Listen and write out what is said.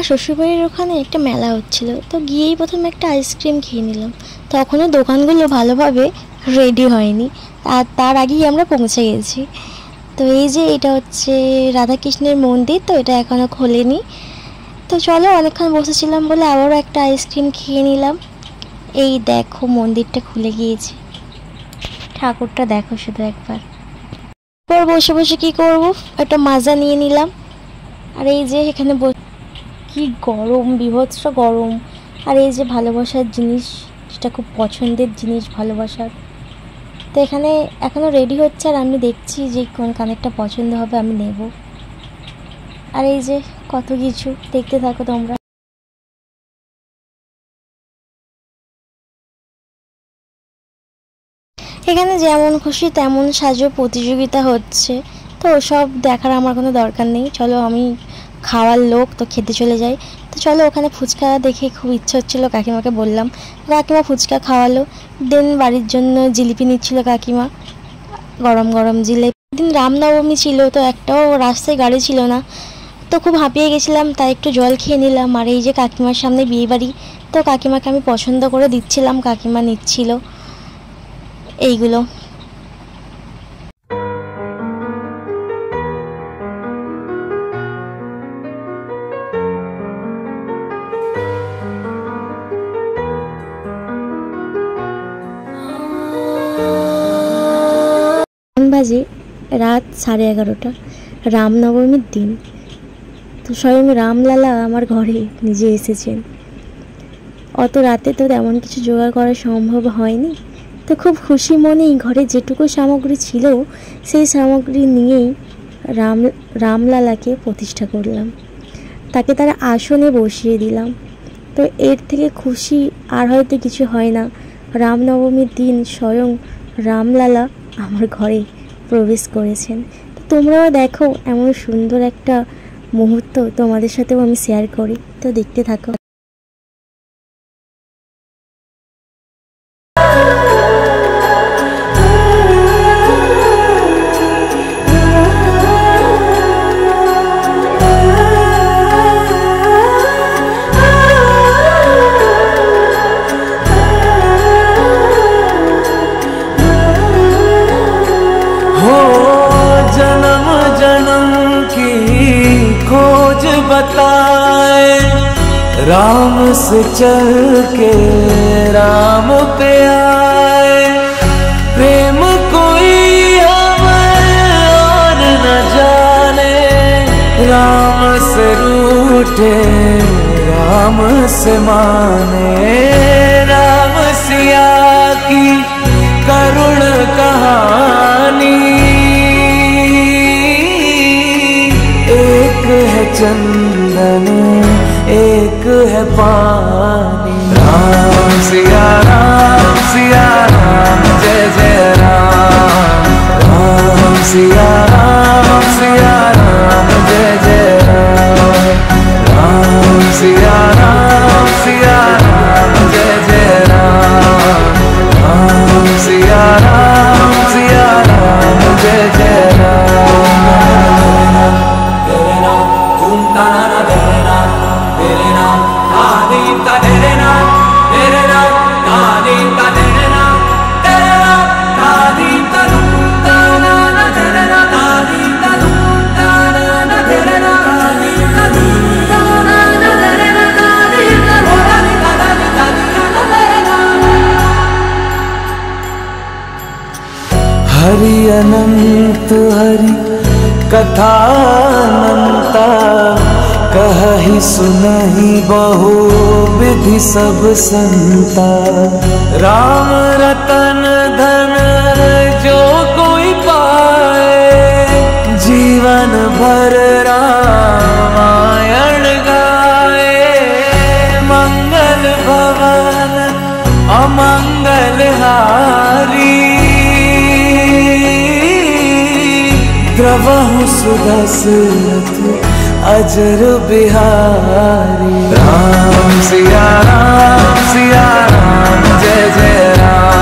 আমার শ্বশুরবাড়ির ওখানে একটা মেলা হচ্ছিল, তো গিয়েই প্রথমে একটা আইসক্রিম খেয়ে নিলাম। তখনও দোকানগুলো ভালোভাবে রেডি হয়নি, আর তার আগেই আমরা পৌঁছে গেছি। তো এই যে এটা হচ্ছে রাধাকৃষ্ণের মন্দির, তো এটা এখনও খোলেনি। তো চলো, অনেকক্ষণ বসেছিলাম বলে আবারও একটা আইসক্রিম খেয়ে নিলাম। এই দেখো মন্দিরটা খুলে গিয়েছে, ঠাকুরটা দেখো শুধু একবার। পর বসে বসে কী করবো, একটা মাজা নিয়ে নিলাম। আর এই যে এখানে কি গরম, বীভৎস গরম। আর এই যে ভালোবাসার জিনিস, যেটা খুব পছন্দের জিনিস ভালোবাসার, তো এখানে এখনও রেডি হচ্ছে আর আমি দেখছি যে কোন কানেরটা পছন্দ হবে আমি নেব। আর এই যে কত কিছু, দেখতে থাকো তোমরা। এখানে যেমন খুশি তেমন সাজো প্রতিযোগিতা হচ্ছে, তো ওসব দেখার আমার কোনো দরকার নেই। চলো, আমি খাওয়ার লোক, তো খেতে চলে যাই। তো চলো, ওখানে ফুচকা দেখে খুব ইচ্ছে হচ্ছিলো, কাকিমাকে বললাম, কাকিমা ফুচকা খাওয়ালো। দেন বাড়ির জন্য জিলিপি নিচ্ছিল কাকিমা, গরম গরম জিলিপি। দিন রামনবমী ছিল, তো একটাও রাস্তায় গাড়ি ছিল না, তো খুব হাঁপিয়ে গেছিলাম, তাই একটু জল খেয়ে নিলাম। আর এই যে কাকিমার সামনে বিয়েবাড়ি, তো কাকিমাকে আমি পছন্দ করে দিচ্ছিলাম, কাকিমা নিচ্ছিল এইগুলো। বাজে রাত 11:30, রামনবমীর দিন। তো স্বয়ং রামলালা আমার ঘরে নিজে এসেছেন। অত রাতে তো তেমন কিছু জোগাড় করা সম্ভব হয়নি, তো খুব খুশি মনেই ঘরে যেটুকু সামগ্রী ছিল সেই সামগ্রী নিয়েই রামলালাকে প্রতিষ্ঠা করলাম, তাকে তার আসনে বসিয়ে দিলাম। তো এর থেকে খুশি আর হয়তো কিছু হয় না। রামনবমীর দিন স্বয়ং রামলালা আমার ঘরে প্রবেশ করেছেন। তো তোমরাও দেখো, এমন সুন্দর একটা মুহূর্ত তোমাদের সাথেও আমি শেয়ার করি, তো দেখতে থাকো। बताए राम से चल के राम पे आए, प्रेम कोई हमें और न जाने, राम से रूठे राम से माने, राम सिया की करुण कहानी, एक है चंदन एक है पानी, राम सिया राम जय जय राम, राम सिया राम जय जय राम, राम सिया राम जय जय राम, राम सिया राम जय जय राम। हरि अनंत हरि कथा अनंता, कहहि सुनहि बहु विधि सब संता, राम रतन धन जो कोई पाए, जीवन भर रामायण गाए, मंगल भवन अमंगल हारी, द्रवहु सुदशरथ अजर बिहारी, राम सिया राम जय जय राम।